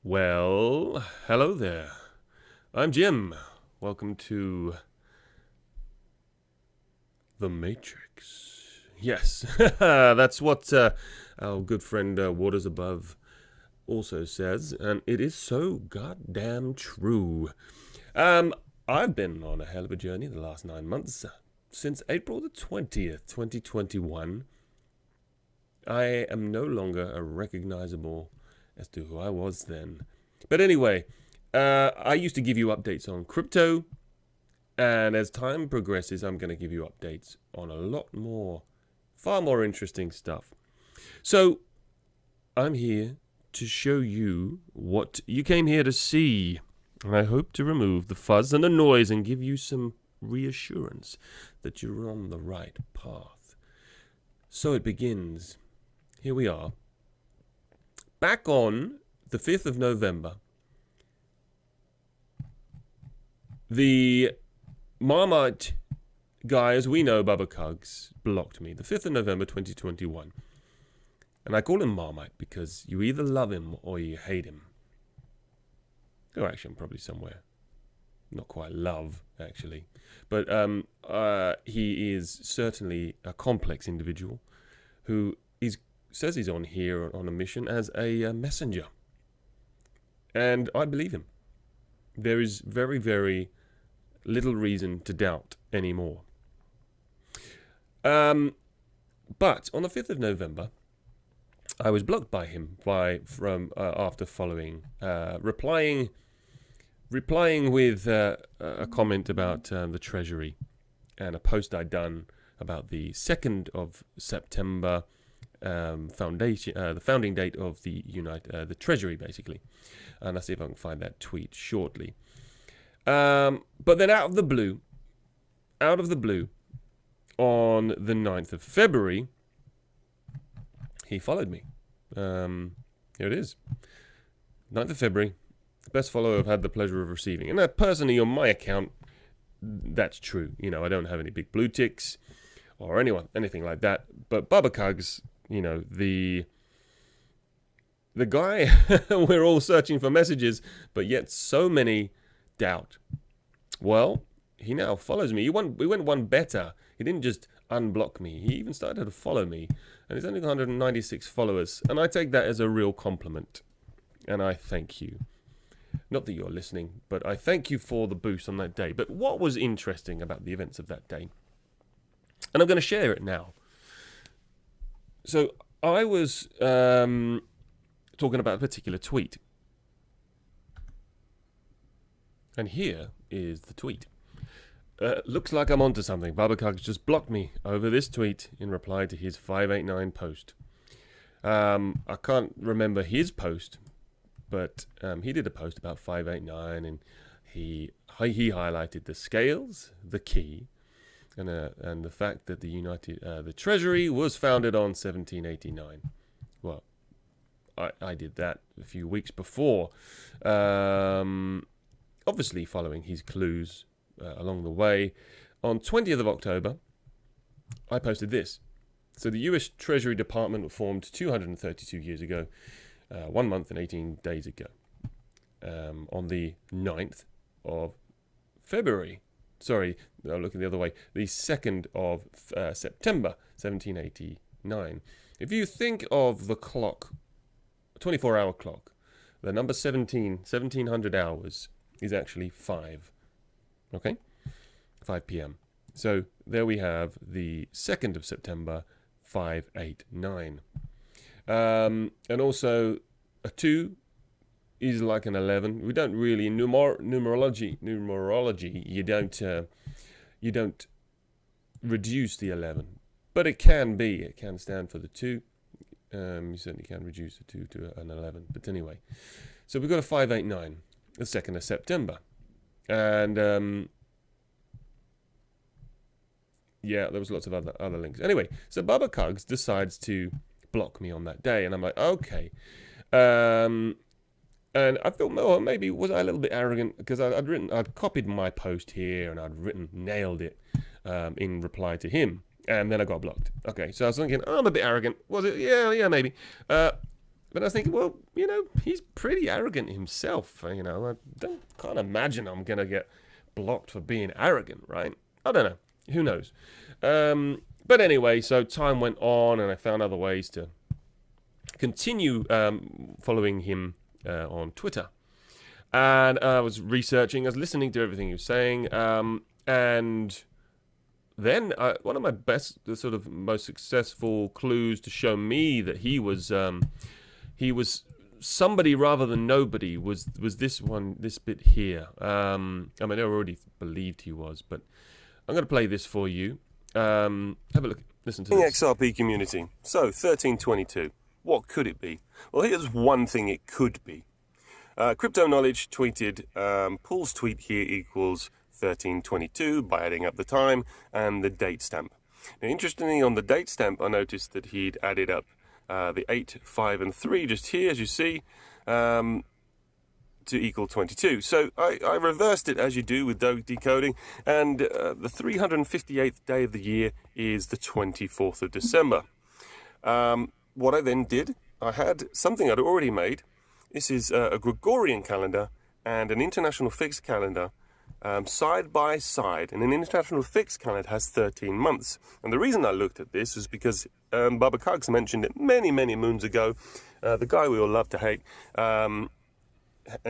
Well, hello there. I'm Jim. Welcome to The Matrix. Yes, that's what our good friend Waters Above also says, and it is so goddamn true. I've been on a hell of a journey the last 9 months. Since April the 20th, 2021, I am no longer a recognizable as to who I was then. But anyway, I used to give you updates on crypto, and as time progresses, I'm going to give you updates on a lot more, far more interesting stuff. So, I'm here to show you what you came here to see, and I hope to remove the fuzz and the noise and give you some reassurance that you're on the right path. So it begins. Here we are. Back on the 5th of November, the Marmite guy, as we know, Bubba Cugs, blocked me. The 5th of November, 2021. And I call him Marmite because you either love him or you hate him. Or actually, I'm probably somewhere. Not quite love, actually. But he is certainly a complex individual who says he's on here on a mission as a messenger. And I believe him. There is very, very little reason to doubt anymore. But on the 5th of November, I was blocked by him after following, replying with a comment about the Treasury and a post I'd done about the 2nd of September the founding date of the Treasury, basically. And I'll see if I can find that tweet shortly. But then out of the blue, on the 9th of February, he followed me. Here it is. 9th of February, best follow I've had the pleasure of receiving. And personally, on my account, that's true. You know, I don't have any big blue ticks or anything like that. But Bubba Cugs, you know, the guy we're all searching for messages, but yet so many doubt. Well, he now follows me. We went one better. He didn't just unblock me. He even started to follow me. And he's only got 196 followers. And I take that as a real compliment. And I thank you. Not that you're listening, but I thank you for the boost on that day. But what was interesting about the events of that day? And I'm going to share it now. So I was talking about a particular tweet. And here is the tweet. Looks like I'm onto something. Bubba Cugs just blocked me over this tweet in reply to his 589 post. I can't remember his post, but he did a post about 589, and he highlighted the scales, the key, and the fact that the Treasury was founded on 1789. Well, I did that a few weeks before, obviously following his clues along the way. On 20th of October, I posted this. So the US Treasury Department was formed 232 years ago, 1 month and 18 days ago, on the 9th of February. Sorry, I'm looking the other way. The 2nd of September, 1789. If you think of the clock, 24-hour clock, the number 1700 hours is actually 5. Okay? 5 p.m. So there we have the 2nd of September, 589. And also, a 2 is like an 11. We don't really, in numerology, you don't reduce the 11. But it can stand for the 2. You certainly can reduce the 2 to an 11. But anyway, so we've got a 589, the 2nd of September. And yeah, there was lots of other links. Anyway, so Bubba Cugs decides to block me on that day, and I'm like, okay. And I thought, well, maybe was I a little bit arrogant because I'd copied my post here and I'd nailed it in reply to him, and then I got blocked. Okay, so I was thinking, oh, I'm a bit arrogant. Was it? Yeah, maybe. But But I was thinking, well, he's pretty arrogant himself. I can't imagine I'm going to get blocked for being arrogant, right? I don't know. Who knows? But anyway, so time went on, and I found other ways to continue following him on Twitter. And I was researching, I was listening to everything he was saying, and then one of my best, the sort of most successful clues to show me that he was somebody rather than nobody was this bit here. I mean, I already believed he was, but I'm going to play this for you. Have a look, listen to this. XRP community. So 1322. What could it be? Well, here's one thing it could be. Crypto Knowledge tweeted, Paul's tweet here equals 1322 by adding up the time and the date stamp. Now, interestingly, on the date stamp, I noticed that he'd added up the 8, 5, and 3 just here, as you see, to equal 22. So I reversed it as you do with decoding, and the 358th day of the year is the 24th of December. What I then did, I had something I'd already made. This is a Gregorian calendar and an international fixed calendar side by side. And an international fixed calendar has 13 months. And the reason I looked at this is because Baba Cogs mentioned it many, many moons ago. The guy we all love to hate. And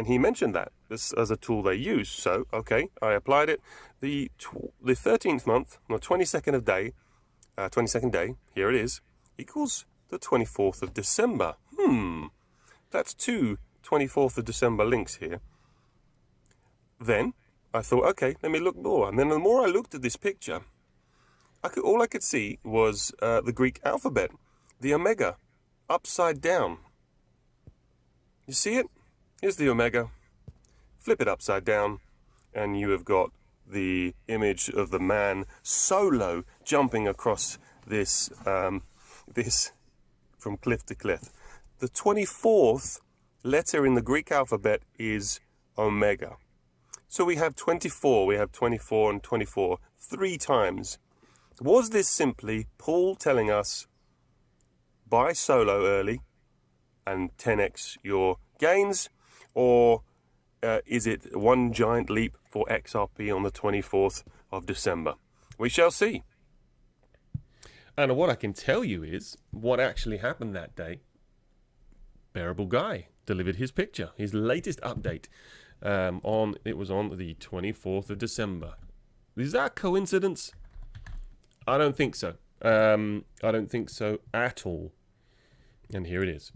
he mentioned that this as a tool they use. So, okay, I applied it. The 13th month, or 22nd day, here it is, equals the 24th of December. That's two 24th of December links here. Then I thought, okay, let me look more. And then the more I looked at this picture, all I could see was the Greek alphabet, the omega, upside down. You see it? Here's the omega. Flip it upside down, and you have got the image of the man solo jumping across this from cliff to cliff. The 24th letter in the Greek alphabet is omega. So we have 24, and 24, 3 times. Was this simply Paul telling us, buy solo early and 10x your gains? Or is it one giant leap for XRP on the 24th of December? We shall see. And what I can tell you is what actually happened that day. Bearable Guy delivered his picture, his latest update. It was on the 24th of December. Is that a coincidence? I don't think so. I don't think so at all. And here it is.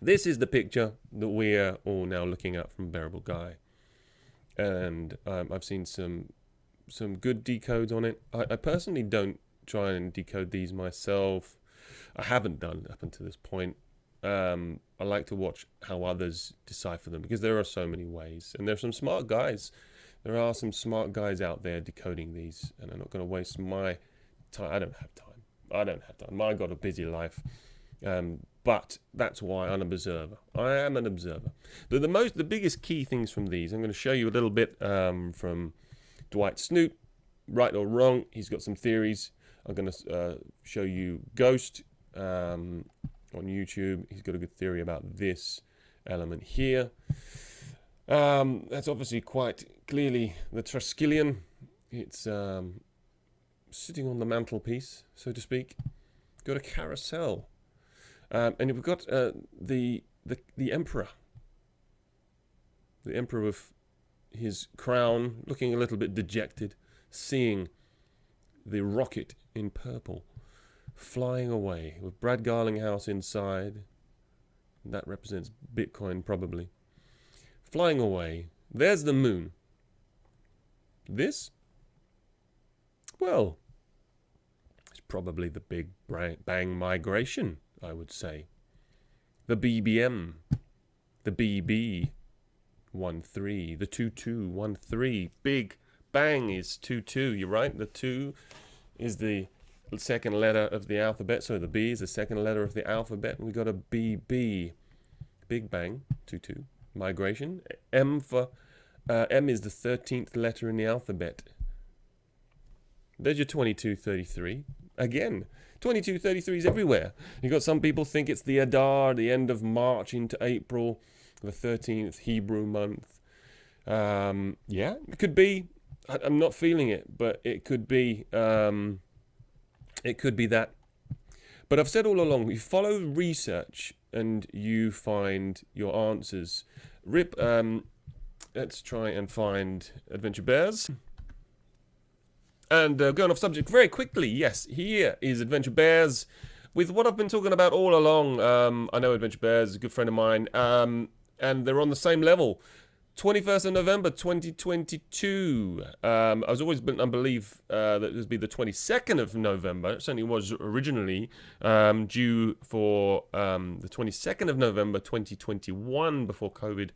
This is the picture that we're all now looking at from Bearable Guy. And I've seen some good decodes on it. I personally don't try and decode these myself. I haven't done up until this point. I like to watch how others decipher them because there are so many ways, and there's some smart guys. There are some smart guys out there decoding these, and I'm not going to waste my time. I don't have time. I've got a busy life, but that's why I'm an observer. I am an observer. The biggest key things from these, I'm going to show you a little bit from Dwight Snoot, right or wrong. He's got some theories. I'm going to show you Ghost. On YouTube, he's got a good theory about this element here. That's obviously quite clearly the Triskelion. It's sitting on the mantelpiece, so to speak. Got a carousel, and we've got the emperor. The emperor with his crown, looking a little bit dejected, seeing the rocket in purple flying away with Brad Garlinghouse inside. That represents Bitcoin, probably. Flying away. There's the moon. This? Well, it's probably the Big Bang migration, I would say. The BBM. The BB13. The 2213. Big Bang is 22. You're right. The 2 is the second letter of the alphabet, so the B is the second letter of the alphabet, and we got a BB, Big Bang, 22, migration. M is the 13th letter in the alphabet. There's your 2233. Again, 2233s everywhere. You've got some people think it's the Adar, the end of March into April, the 13th Hebrew month. Yeah, it could be. I'm not feeling it, but it could be. It could be that. But I've said all along, you follow research and you find your answers. Let's try and find Adventure Bears. And going off subject very quickly, yes, here is Adventure Bears with what I've been talking about all along. I know Adventure Bears is a good friend of mine, and they're on the same level. 21st of November 2022. I was always I believe that it would be the 22nd of November. It certainly was originally due for the 22nd of November 2021 before COVID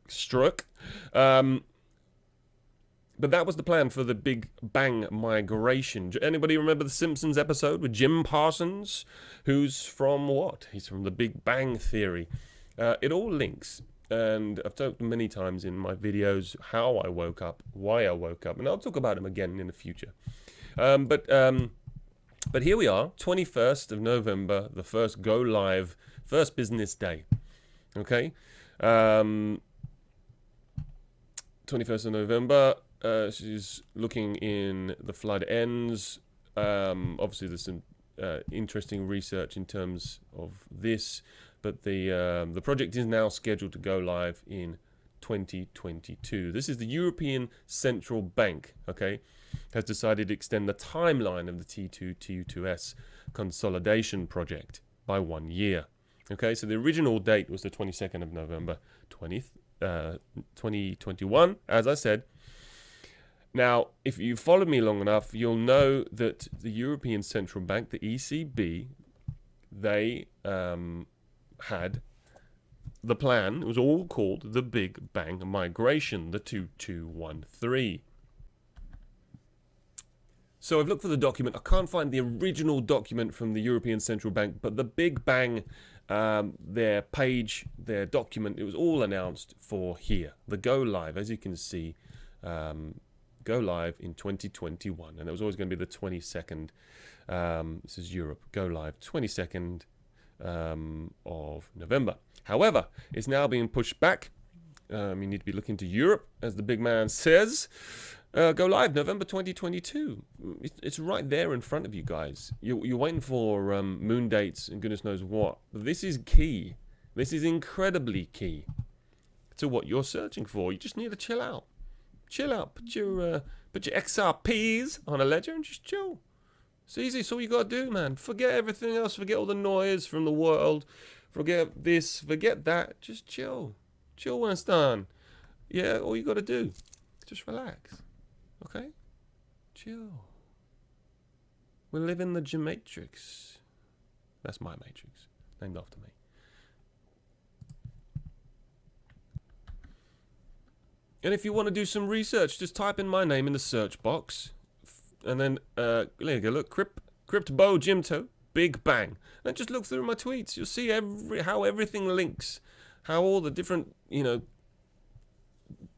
struck. But that was the plan for the Big Bang migration. Anybody remember the Simpsons episode with Jim Parsons? Who's from what? He's from the Big Bang Theory. It all links. And I've talked many times in my videos how I woke up, why I woke up, and I'll talk about them again in the future. But here we are, 21st of November, the first go live, first business day. Okay, 21st of November. She's looking in the flood ends. Obviously, there's some interesting research in terms of this. But the project is now scheduled to go live in 2022. This is the European Central Bank, okay, has decided to extend the timeline of the T2-TU2S consolidation project by 1 year. Okay, so the original date was the 22nd of November 2021, as I said. Now, if you followed me long enough, you'll know that the European Central Bank, the ECB, they had the plan. It was all called the Big Bang migration, the 2213. So I've looked for the document. I can't find the original document from the European Central Bank, but the Big Bang, their page, their document, it was all announced for here. The go live, as you can see, go live in 2021, and it was always going to be the 22nd. This is Europe. Go live 22nd of November. However, it's now being pushed back. You need to be looking to Europe, as the big man says. Go live November 2022. It's right there in front of you guys. You're waiting for moon dates and goodness knows what. But this is key. This is incredibly key to what you're searching for. You just need to chill out. Chill out. Put your XRPs on a ledger and just chill. It's easy. It's all you got to do, man. Forget everything else. Forget all the noise from the world. Forget this. Forget that. Just chill. Chill when it's done. Yeah, all you got to do. Just relax. Okay? Chill. We live in the Gematrix. That's my matrix. Named after me. And if you want to do some research, just type in my name in the search box. And then, there you go, look, Cryptbo Jimto, Big Bang. And just look through my tweets. You'll see how everything links. How all the different,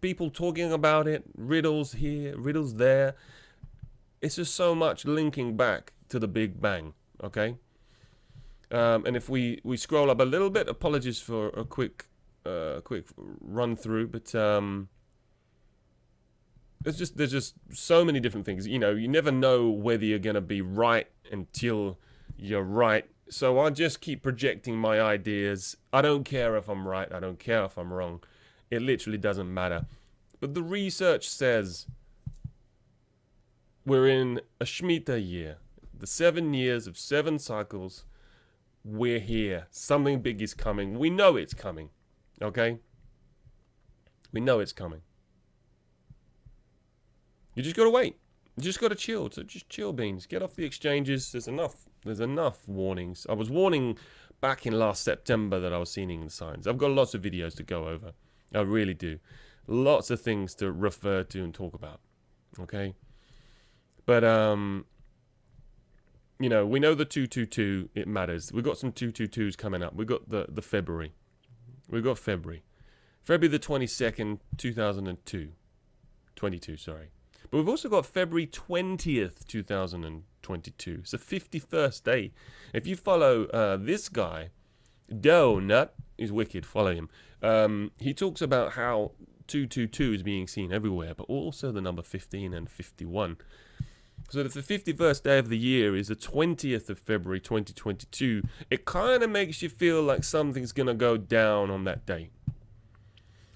people talking about it. Riddles here, riddles there. It's just so much linking back to the Big Bang, okay? And if we scroll up a little bit, apologies for a quick run through, but there's just so many different things. You never know whether you're going to be right until you're right. So I just keep projecting my ideas. I don't care if I'm right. I don't care if I'm wrong. It literally doesn't matter. But the research says we're in a Shemitah year. The 7 years of 7 cycles. We're here. Something big is coming. We know it's coming. Okay? We know it's coming. You just got to wait. You just got to chill. So just chill, beans. Get off the exchanges. There's enough warnings. I was warning back in last September that I was seeing the signs. I've got lots of videos to go over. I really do. Lots of things to refer to and talk about. Okay? But, we know the 222, it matters. We've got some 222s coming up. We've got the February. We've got February. February the 22nd, 2022. 22, sorry. But we've also got February 20th, 2022. 2022. It's the 51st day. If you follow this guy, Donut is wicked. Follow him. He talks about how 222 is being seen everywhere, but also the number 15 and 51. So if the 51st day of the year is the 20th of February 2022, it kind of makes you feel like something's going to go down on that day.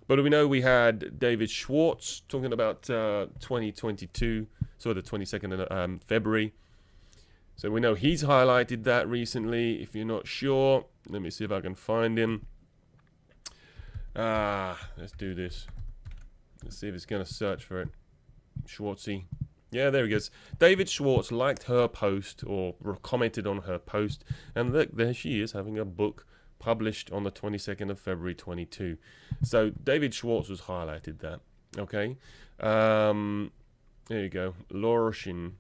But we know we had David Schwartz talking about 2022, so the 22nd of February. So we know he's highlighted that recently. If you're not sure, let me see if I can find him. Let's do this. Let's see if it's going to search for it. Schwartzy. Yeah, there he goes. David Schwartz liked her post or commented on her post. And look, there she is having a book published on the 22nd of February 22. So David Schwartz was highlighted that. Okay. There you go. Laura Shin.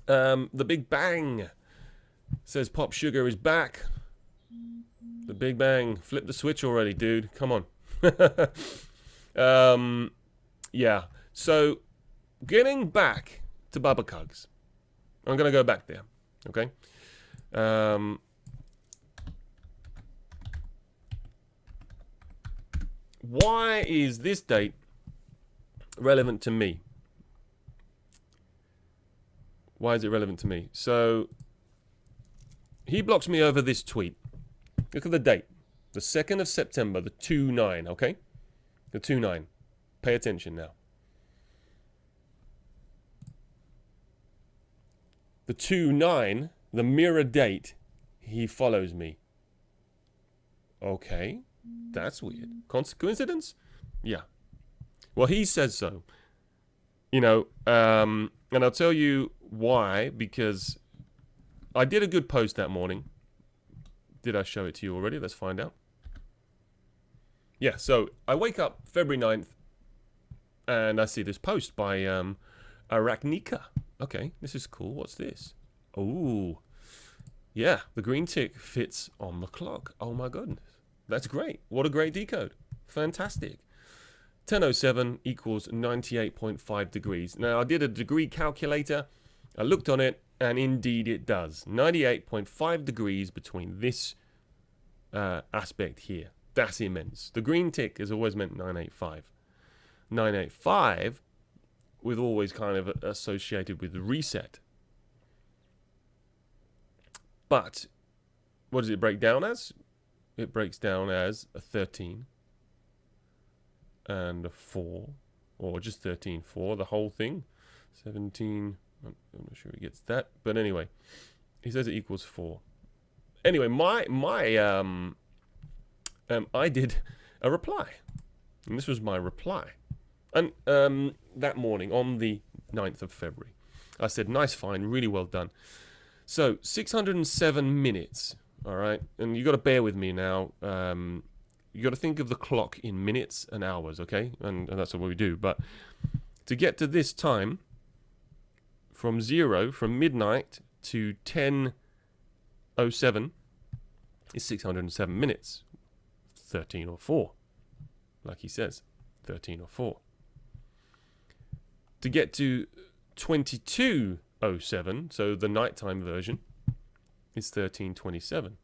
The Big Bang says Pop Sugar is back. The Big Bang. Flip the switch already, dude. Come on. Yeah. So, getting back to Bubba Cugs. I'm going to go back there. Okay? Why is this date relevant to me? Why is it relevant to me? So, he blocks me over this tweet. Look at the date. The 2nd of September, the 2-9, okay? The 2-9. Pay attention now. The 2-9, the mirror date, he follows me. Okay, that's weird. Coincidence? Yeah. Well, he says so. You know, and I'll tell you why, because I did a good post that morning. Did I show it to you already? Let's find out. Yeah, so I wake up February 9th, and I see this post by Arachnica. Okay, this is cool. What's this? Oh, yeah, the green tick fits on the clock. Oh my goodness, that's great. What a great decode. Fantastic. 10:07 equals 98.5 degrees. Now, I did a degree calculator. I looked on it, and indeed it does. 98.5 degrees between this aspect here. That's immense. The green tick has always meant 985. 985 with always kind of associated with the reset. But what does it break down as? It breaks down as a 13 and a 4, or just 13, 4, the whole thing. 17, I'm not sure he gets that, but anyway, he says it equals 4. Anyway, I did a reply, and this was my reply. And that morning, on the 9th of February, I said, nice find, really well done. So, 607 minutes, all right? And you got to bear with me now. You got to think of the clock in minutes and hours, okay? And that's what we do. But to get to this time, from midnight to 10:07 is 607 minutes. 13 or 4, like he says. 13 or 4. To get to 22:07, so the nighttime version, is 13:27.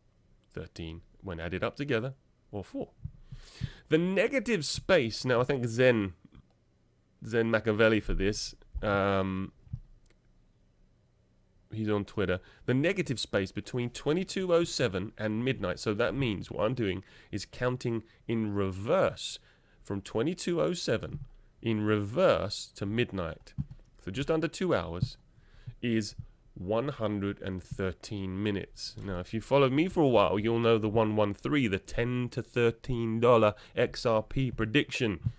13 when added up together, or 4. The negative space, now I think Zen Machiavelli for this, he's on Twitter, the negative space between 22:07 and midnight, so that means what I'm doing is counting in reverse from 22:07 in reverse to midnight, so just under 2 hours, is 113 minutes. Now, if you followed me for a while, you'll know the 113, the $10 to $13 XRP prediction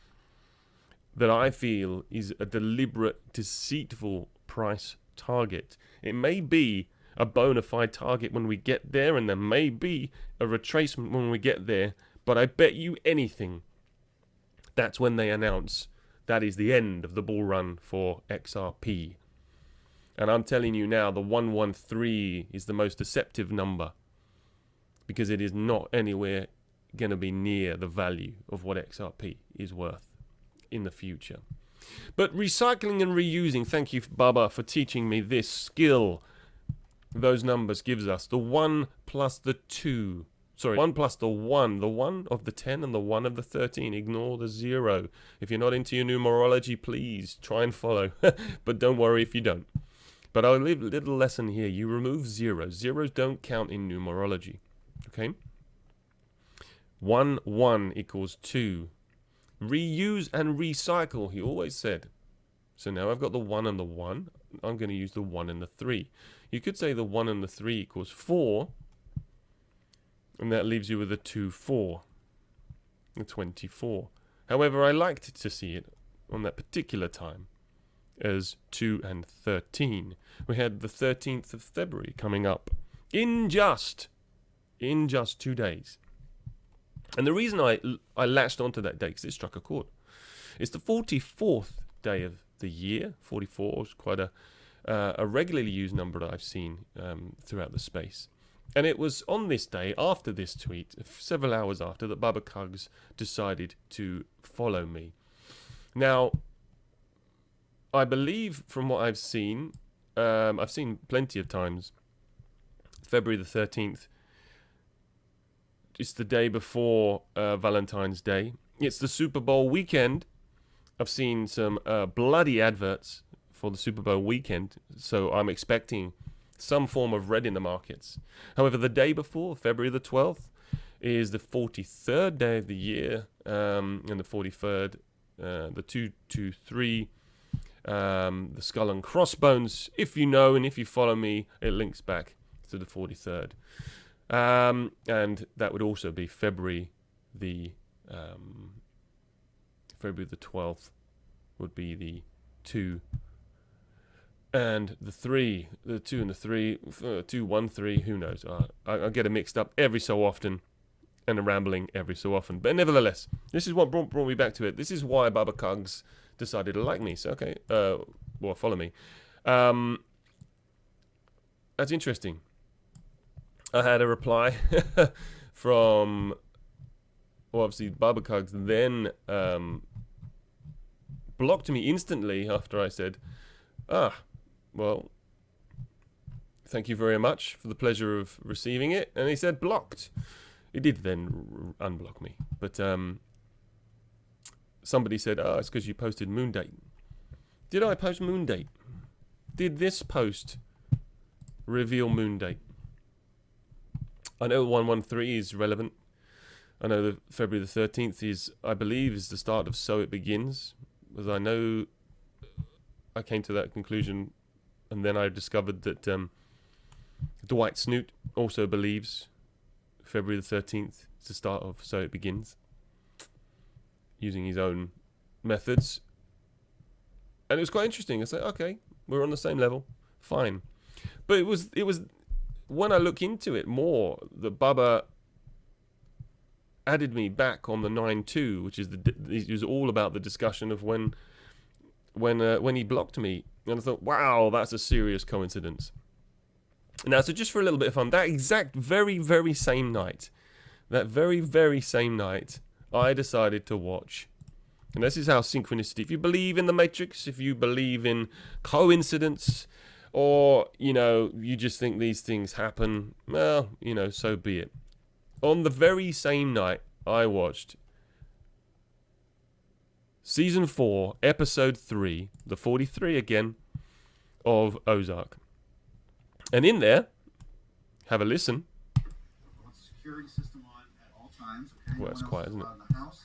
that I feel is a deliberate, deceitful price target. It may be a bona fide target when we get there, and there may be a retracement when we get there, but I bet you anything that's when they announce that is the end of the bull run for XRP. And I'm telling you now, the 113 is the most deceptive number, because it is not anywhere going to be near the value of what XRP is worth in the future. But recycling and reusing, thank you, Baba, for teaching me this skill. Those numbers gives us the 1 plus the 2. Sorry, 1 plus the 1 of the 10 and the 1 of the 13. Ignore the 0. If you're not into your numerology, please try and follow. But don't worry if you don't. But I'll leave a little lesson here. You remove zeros. Zeros don't count in numerology. Okay? 1, 1 equals 2. Reuse and recycle, he always said. So now I've got the 1 and the 1. I'm going to use the 1 and the 3. You could say the 1 and the 3 equals 4. And that leaves you with a 2, 4. A 24. However, I liked to see it on that particular time as 2 and 13. We had the 13th of February coming up in just 2 days. And the reason I latched onto that day, because it struck a chord, it's the 44th day of the year. 44 is quite a regularly used number that I've seen throughout the space. And it was on this day, after this tweet, several hours after, that Baba Cugs decided to follow me. Now, I believe from what I've seen plenty of times, February the 13th, it's the day before Valentine's Day. It's the Super Bowl weekend. I've seen some bloody adverts for the Super Bowl weekend, so I'm expecting some form of red in the markets. However, the day before, February the 12th, is the 43rd day of the year, and the 43rd, the 223, the skull and crossbones. If you know and if you follow me, it links back to the 43rd. And that would also be February the 12th would be the 2 and the 3, the 2 and the 3, 2, 1, 3, who knows? I get it mixed up every so often, and I'm rambling every so often. But nevertheless, this is what brought me back to it. This is why Baba Cugs decided to like me. So, okay, well, follow me. That's interesting. I had a reply from, well, obviously, Baba Cugs then blocked me instantly after I said, well, thank you very much for the pleasure of receiving it. And he said blocked. He did then unblock me. But somebody said, it's because you posted moon date. Did I post moon date? Did this post reveal moon date? I know 113 is relevant. I know that February the 13th is, I believe, is the start of So It Begins. Because I know I came to that conclusion, and then I discovered that Dwight Snoot also believes February the 13th is the start of So It Begins, using his own methods. And it was quite interesting. I said, okay, we're on the same level, fine. But it was when I look into it more, that Baba added me back on the 9-2, which is it was all about the discussion of when he blocked me, and I thought, wow, that's a serious coincidence. Now, so just for a little bit of fun, that exact very, very same night, I decided to watch. And this is how synchronicity, if you believe in the Matrix, if you believe in coincidence, or, you just think these things happen, well, so be it. On the very same night, I watched Season 4, Episode 3, the 43 again, of Ozark. And in there, have a listen. Security system on at all times. Okay? Well, that's quiet, isn't it? In the house.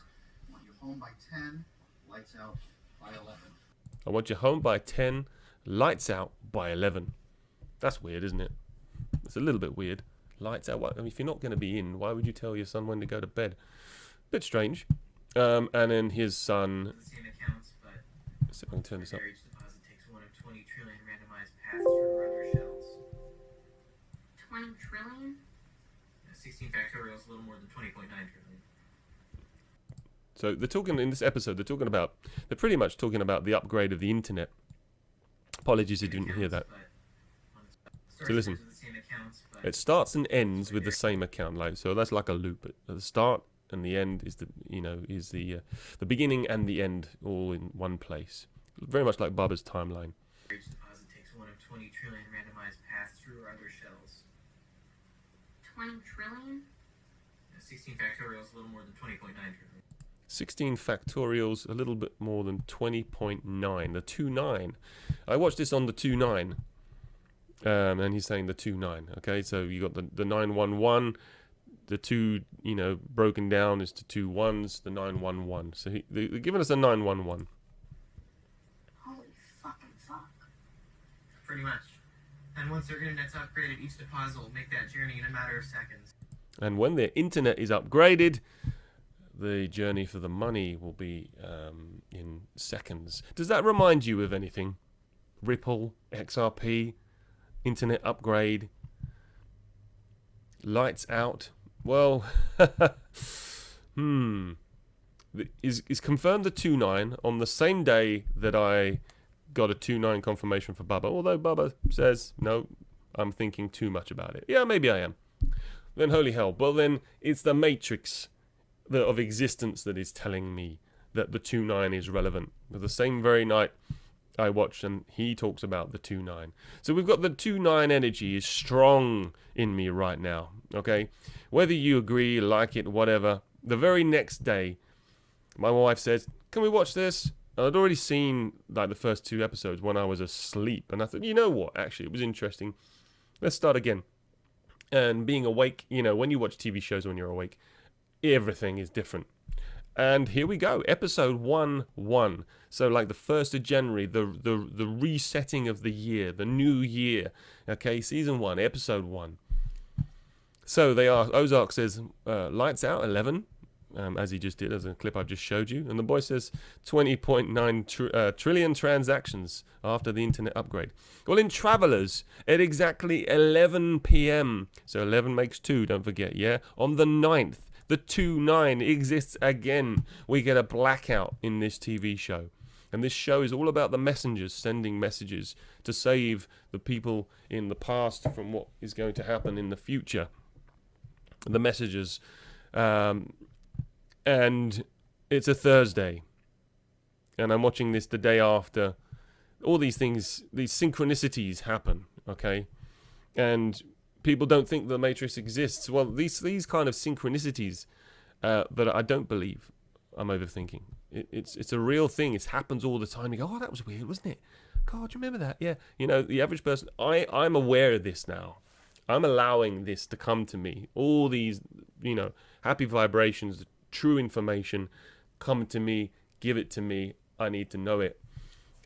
I want you home by 10, lights out by 11. I want you home by 10, lights out by 11. That's weird, isn't it? It's a little bit weird. Lights out. I mean, if you're not going to be in, why would you tell your son when to go to bed? Bit strange. And then his son. Let's see if I can turn this up. Marriage deposit takes one of 20 trillion randomized paths through other shells. 20 trillion? 16 factorial is a little more than 20.9 trillion. So they're talking in this episode. They're pretty much talking about the upgrade of the internet. Apologies if you didn't hear that. So listen. It starts and ends with the same account, so that's like a loop. At the start, and the end is the beginning and the end all in one place. Very much like Bubba's timeline. Each deposit takes 1 of 20 trillion randomized pass-through or other shells. 20 trillion? 16 factorial is a little more than 20.9 trillion. 16 factorials, a little bit more than 20.9. The 29. I watched this on the 29. And he's saying the 29. Okay, so you got the 911. The 2, broken down is to 2 ones. The 911. So they're giving us a 911. Holy fucking fuck. Pretty much. And once their internet's upgraded, each deposit will make that journey in a matter of seconds. And when their internet is upgraded, the journey for the money will be in seconds. Does that remind you of anything? Ripple, XRP, internet upgrade, lights out. Well, is confirmed the 2.9 on the same day that I got a 2.9 confirmation for Bubba. Although Bubba says, no, I'm thinking too much about it. Yeah, maybe I am. Then holy hell. Well, then it's the matrix of existence that is telling me that the 2.9 is relevant. The same very night I watched, and he talks about the 2.9. So we've got the 2.9 energy is strong in me right now. Okay, whether you agree, like it, whatever. The very next day, my wife says, "Can we watch this?" I'd already seen like the first 2 episodes when I was asleep, and I thought, you know what? Actually, it was interesting. Let's start again. And being awake, when you watch TV shows when you're awake, everything is different. And here we go, episode 1-1. So like the 1st of January, the resetting of the year, the new year. Okay, season 1, episode 1. So they are. Ozark says, lights out 11, as he just did, as a clip I've just showed you. And the boy says 20.9 trillion transactions after the internet upgrade. Well, in Travelers, at exactly 11 p.m., so 11 makes 2, don't forget, yeah? On the 9th, the 2.9 exists again. We get a blackout in this TV show. And this show is all about the messengers sending messages to save the people in the past from what is going to happen in the future. The messages. And it's a Thursday. And I'm watching this the day after. All these things, these synchronicities happen, okay? And people don't think the Matrix exists. Well, these kind of synchronicities that I don't believe. I'm overthinking. It's a real thing. It happens all the time. You go, oh, that was weird, wasn't it? God, do you remember that? Yeah. The average person, I'm aware of this now. I'm allowing this to come to me. All these, happy vibrations, true information, come to me, give it to me. I need to know it.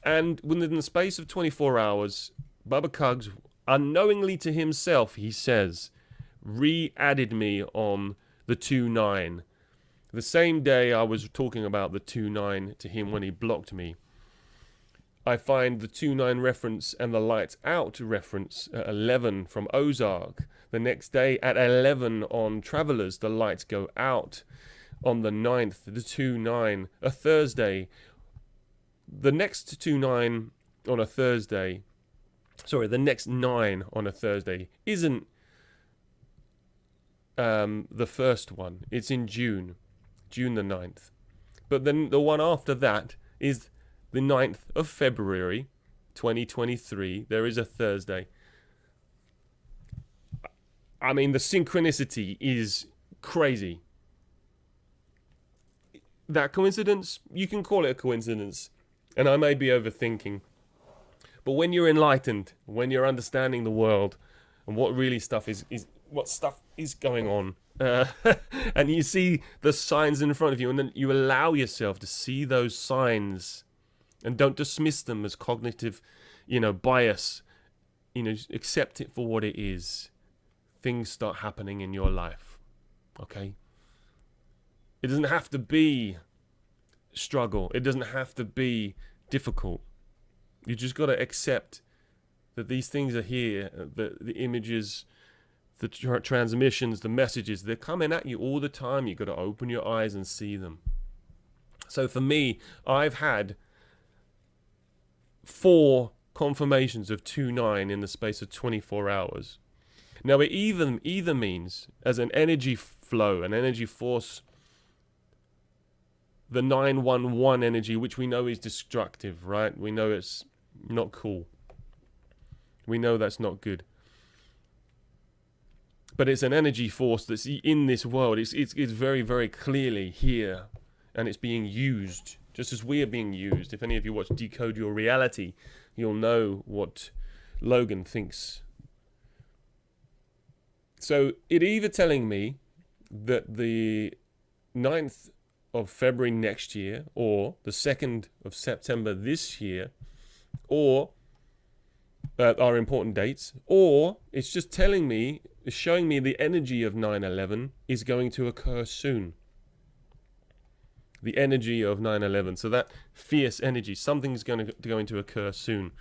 And within the space of 24 hours, Bubba Cugs, unknowingly to himself, he says, re-added me on the 2.9. The same day I was talking about the 2.9 to him when he blocked me. I find the 2.9 reference and the lights out reference at 11 from Ozark. The next day at 11 on Travelers, the lights go out. On the 9th, the 2.9, a Thursday. The next 2.9 on a Thursday, the next 9 on a Thursday isn't the first one. It's in June the 9th. But then the one after that is the 9th of February, 2023. There is a Thursday. I mean, the synchronicity is crazy. That coincidence, you can call it a coincidence, and I may be overthinking. But when you're enlightened, when you're understanding the world and what really stuff is what stuff is going on, and you see the signs in front of you, and then you allow yourself to see those signs and don't dismiss them as cognitive, bias, accept it for what it is. Things start happening in your life, okay? It doesn't have to be struggle. It doesn't have to be difficult. You just got to accept that these things are here, the images, the transmissions, the messages, they're coming at you all the time. You've got to open your eyes and see them. So for me, I've had 4 confirmations of 2.9 in the space of 24 hours. Now, it either means as an energy flow, an energy force the 911 energy, which we know is destructive, right? We know it's not cool. We know that's not good. But it's an energy force that's in this world. It's very, very clearly here, and it's being used just as we are being used. If any of you watch Decode Your Reality, you'll know what Logan thinks. So it either telling me that the 9th of February next year, or the 2nd of September this year, or are important dates, or it's just telling me, it's showing me the energy of 9/11 is going to occur soon. The energy of 9/11, so that fierce energy, something's going to occur soon.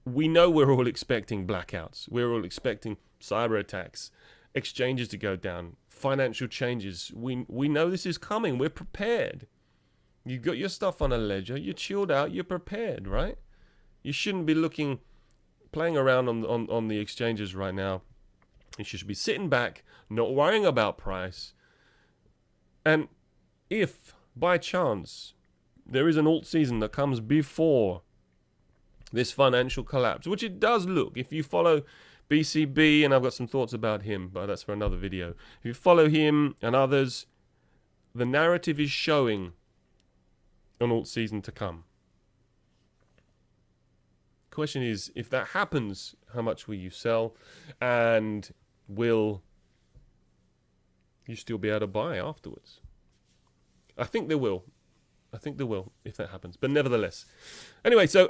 We know we're all expecting blackouts. We're all expecting cyber attacks, exchanges to go down, financial changes. We know this is coming. We're prepared. You've got your stuff on a ledger. You're chilled out. You're prepared, right? You shouldn't be playing around on the exchanges right now. You should be sitting back, not worrying about price. And if, by chance, there is an alt season that comes before this financial collapse, which it does look, if you follow BCB, and I've got some thoughts about him, but that's for another video. If you follow him and others, the narrative is showing an alt season to come. Question is, if that happens, how much will you sell, and will you still be able to buy afterwards? I think there will. I think there will, if that happens. But nevertheless. Anyway, so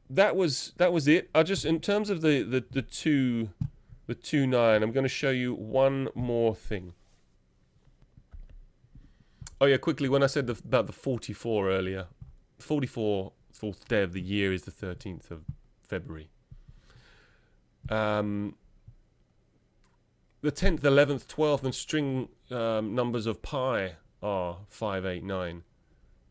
that was it. I just, in terms of the 2.9, I'm going to show you one more thing. Oh yeah, quickly, when I said about the 44 earlier, 44th day of the year is the 13th of February. The 10th, 11th, 12th, and string numbers of pi are 5, 8, 9.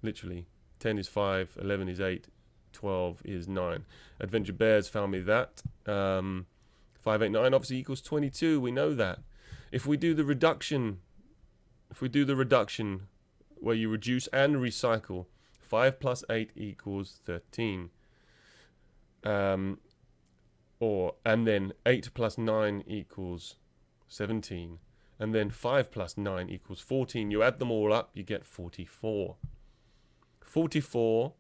Literally. 10 is 5, 11 is 8, 12 is 9. Adventure Bears found me that. 5, 8, 9 obviously equals 22. We know that. If we do the reduction, where you reduce and recycle, 5 plus 8 equals 13. And then 8 plus 9 equals 17. And then 5 plus 9 equals 14. You add them all up, you get 44. 44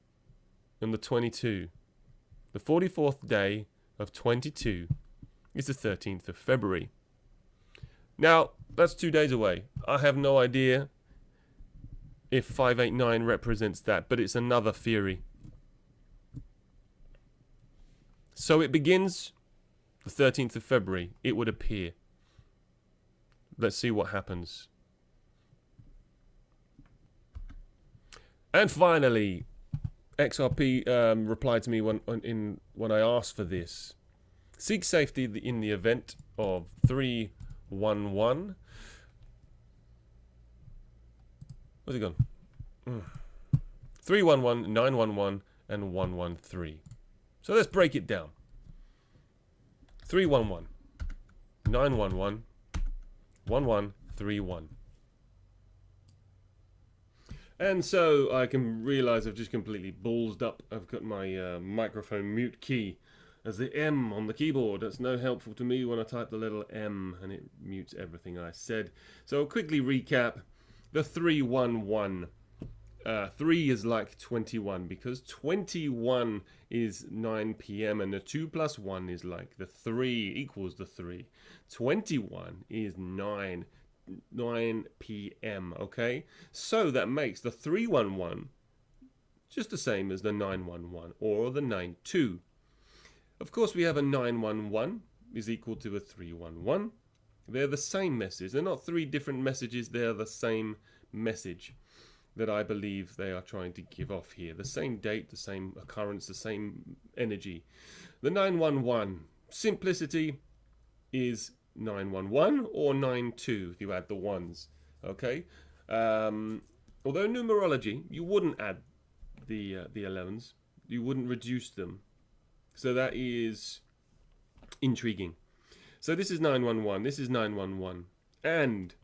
and the 22. The 44th day of 22 is the 13th of February. Now, that's 2 days away. I have no idea if 589 represents that, but it's another theory. So it begins the 13th of February, it would appear. Let's see what happens. And finally, XRP replied to me when I asked for this. Seek safety in the event of 311. Where's it gone? 311, 911, and 113. So let's break it down. 311, 911, 1131. And so I can realize I've just completely ballsed up. I've got my microphone mute key as the M on the keyboard. That's no helpful to me when I type the little M, and it mutes everything I said. So I'll quickly recap the 311. 3 is like 21 because 21 is 9 p.m. and the 2 plus 1 is like the 3 equals the 3. 21 is 9 p.m. Okay, so that makes the 311 just the same as the 911 or the 92. Of course, we have a 911 is equal to a 311. They're the same message. They're not three different messages. They're the same message that I believe they are trying to give off here. The same date, the same occurrence, the same energy. The 911, simplicity, is 911 or 92 if you add the ones. Okay? Although numerology, you wouldn't add the 11s. You wouldn't reduce them. So that is intriguing. So this is 911. This is 911. And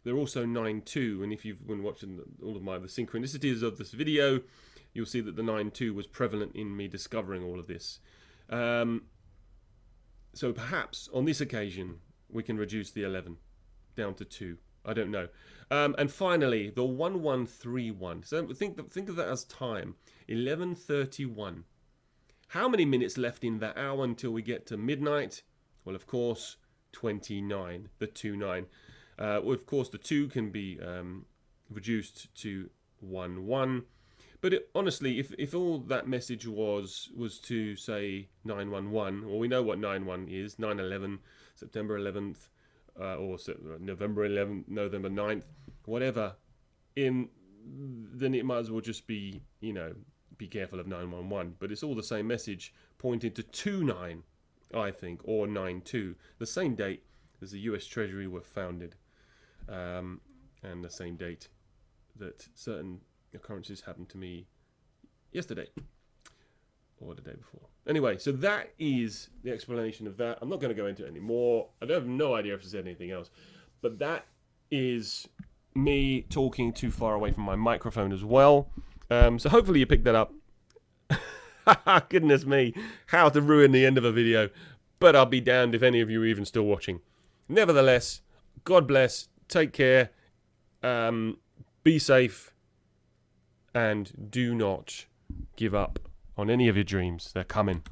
they're also 9-2, and if you've been watching all of the synchronicities of this video, you'll see that the 9-2 was prevalent in me discovering all of this. So perhaps on this occasion we can reduce the 11 down to 2. I don't know. And finally, the 1131. So think of that as time. 11:31. How many minutes left in that hour until we get to midnight? Well, of course, 29. The 29. Well, of course, the 2 can be reduced to 11. But honestly, if all that message was to say 911, well, we know what 9/1 is. 9/11, September 11th, or November 11th, November 9th, whatever. Then it might as well just be, be careful of 911. But it's all the same message pointing to 29, I think, or 9/2, the same date as the U.S. Treasury were founded, and the same date that certain occurrences happened to me yesterday or the day before. Anyway, so that is the explanation of that. I'm not going to go into it anymore. I have no idea if I said anything else, but that is me talking too far away from my microphone as well. So hopefully you picked that up. Goodness me, how to ruin the end of a video. But I'll be damned if any of you are even still watching. Nevertheless, God bless, take care, be safe, and do not give up on any of your dreams. They're coming.